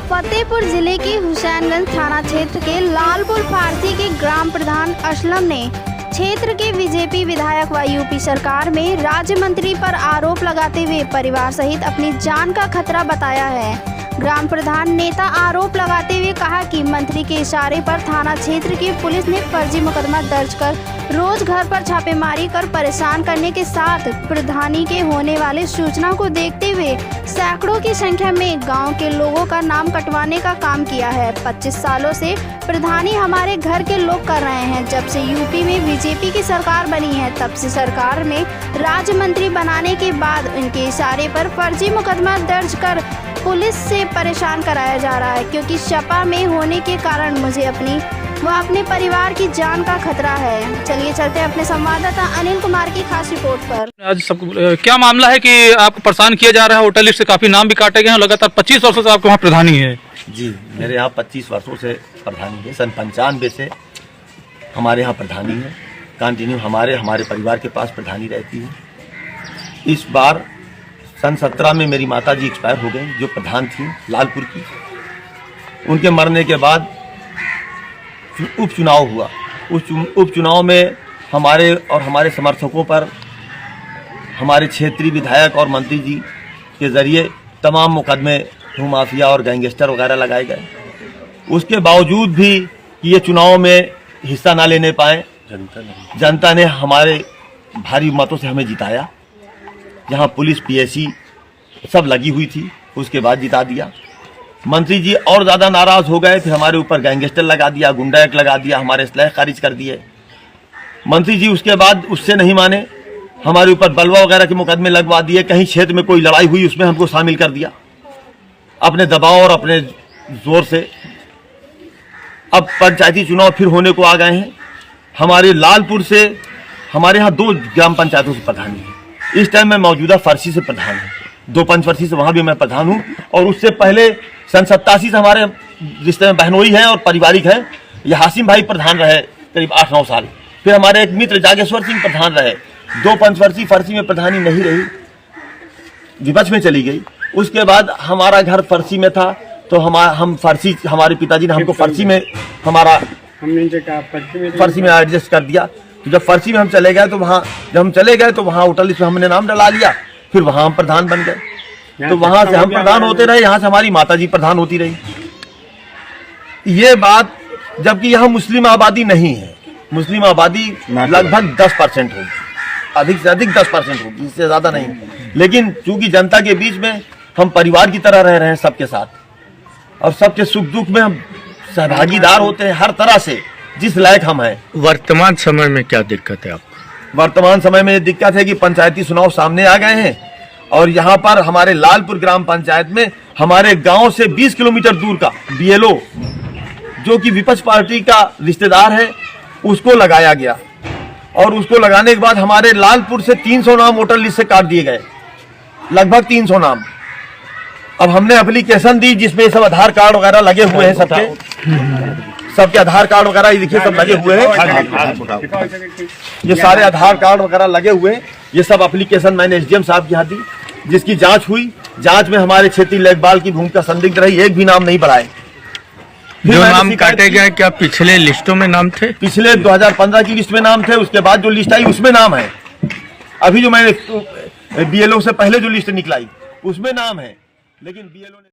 फतेहपुर जिले के हुसैनगंज थाना क्षेत्र के लालपुर फारसी के ग्राम प्रधान असलम ने क्षेत्र के बीजेपी विधायक व यूपी सरकार में राज्य मंत्री पर आरोप लगाते हुए परिवार सहित अपनी जान का खतरा बताया है। ग्राम प्रधान नेता आरोप लगाते हुए कहा कि मंत्री के इशारे पर थाना क्षेत्र की पुलिस ने फर्जी मुकदमा दर्ज कर रोज घर पर छापेमारी कर परेशान करने के साथ प्रधानी के होने वाले सूचना को देखते हुए सैकड़ों की संख्या में गांव के लोगों का नाम कटवाने का काम किया है। 25 सालों से प्रधानी हमारे घर के लोग कर रहे हैं। जब से यूपी में बीजेपी की सरकार बनी है तब से सरकार में राज्य मंत्री बनाने के बाद उनके इशारे पर फर्जी मुकदमा दर्ज कर पुलिस से परेशान कराया जा रहा है, क्योंकि सपा में होने के कारण मुझे अपने परिवार की जान का खतरा है। चलिए चलते हैं अपने संवाददाता अनिल कुमार की खास रिपोर्ट पर। आज सब क्या मामला है कि आपको परेशान किया जा रहा है? वोटर लिस्ट से काफी नाम भी काटे गए हैं। लगातार 25 वर्षों से आपके वहाँ प्रधानी है। जी, मेरे यहाँ 25 वर्षों से प्रधानी है। सन 95 से हमारे यहाँ प्रधानी है। कंटिन्यू हमारे परिवार के पास प्रधानी रहती है। इस बार सन 17 में मेरी माता जी एक्सपायर हो गई, जो प्रधान थी लालपुर की। उनके मरने के बाद उपचुनाव हुआ। उस उपचुनाव में हमारे समर्थकों पर हमारे क्षेत्रीय विधायक और मंत्री जी के जरिए तमाम मुकदमे भूमाफिया और गैंगस्टर वगैरह लगाए गए। उसके बावजूद भी कि ये चुनाव में हिस्सा ना लेने पाए, जनता ने हमारे भारी मतों से हमें जिताया। जहां पुलिस पीएसी सब लगी हुई थी, उसके बाद जिता दिया। मंत्री जी और ज़्यादा नाराज़ हो गए, फिर हमारे ऊपर गैंगस्टर लगा दिया, गुंडा एक्ट लगा दिया, हमारे इस्लाह खारिज कर दिए। मंत्री जी उसके बाद उससे नहीं माने, हमारे ऊपर बलवा वगैरह के मुकदमे लगवा दिए। कहीं क्षेत्र में कोई लड़ाई हुई उसमें हमको शामिल कर दिया अपने दबाव और अपने जोर से। अब पंचायती चुनाव फिर होने को आ गए हैं। हमारे लालपुर से हमारे यहाँ 2 ग्राम पंचायतों से प्रधानी है। इस टाइम मैं मौजूदा फरसी से प्रधान हूँ। 2 पंचवर्षी से वहाँ भी मैं प्रधान हूँ, और उससे पहले सन 87 से हमारे रिश्ते में बहनोई है और पारिवारिक है। ये हासिम भाई प्रधान रहे करीब 8-9 साल। फिर हमारे एक मित्र जागेश्वर सिंह प्रधान रहे। 2 पंचवर्षी फरसी में प्रधानी नहीं रही, विपक्ष में चली गई। उसके बाद हमारा घर फरसी में था, तो हम फरसी, हमारे पिताजी ने हमको फरसी में फरसी में एडजस्ट कर दिया। तो जब फरसी में हम चले गए तो वहाँ वोटर लिस्ट में हमने नाम डला लिया। फिर वहाँ हम प्रधान बन गए। तो वहाँ से हम प्रधान होते रहे, यहाँ से हमारी माताजी प्रधान होती रही। ये बात, जबकि यहाँ मुस्लिम आबादी नहीं है। मुस्लिम आबादी लगभग 10% होगी, अधिक से अधिक 10% होगी, इससे ज़्यादा नहीं। लेकिन चूंकि जनता के बीच में हम परिवार की तरह रह रहे हैं सबके साथ, और सबके सुख दुख में हम सहभागीदार होते हैं हर तरह से, जिस लायक हम हैं। वर्तमान समय में क्या दिक्कत है आपको? वर्तमान समय में ये दिक्कत है कि पंचायती चुनाव सामने आ गए हैं, और यहाँ पर हमारे लालपुर ग्राम पंचायत में हमारे गांव से 20 किलोमीटर दूर का बीएलओ, जो कि विपक्ष पार्टी का रिश्तेदार है, उसको लगाया गया। और उसको लगाने के बाद हमारे लालपुर से 300 नाम वोटर लिस्ट से काट दिए गए, लगभग 300 नाम। अब हमने एप्लीकेशन दी जिसमें सब आधार कार्ड वगैरह लगे हुए हैं, सबके आधार कार्ड वगैरह ये देखिए सब लगे हुए हैं। ये सारे आधार कार्ड वगैरह लगे हुए हैं। ये सब एप्लीकेशन मैंने एसडीएम साहब के यहाँ दी, जिसकी जांच हुई। जांच में हमारे क्षेत्रीय लेखपाल की भूमिका संदिग्ध रही, एक भी नाम नहीं बढ़ाए। जो नाम काटे गए क्या पिछले लिस्टों में नाम थे? पिछले 2015 की लिस्ट में नाम थे। उसके बाद जो लिस्ट आई उसमें नाम है। अभी जो मैंने बीएलओ से पहले जो लिस्ट निकलाई उसमें नाम है, लेकिन बीएलओ ने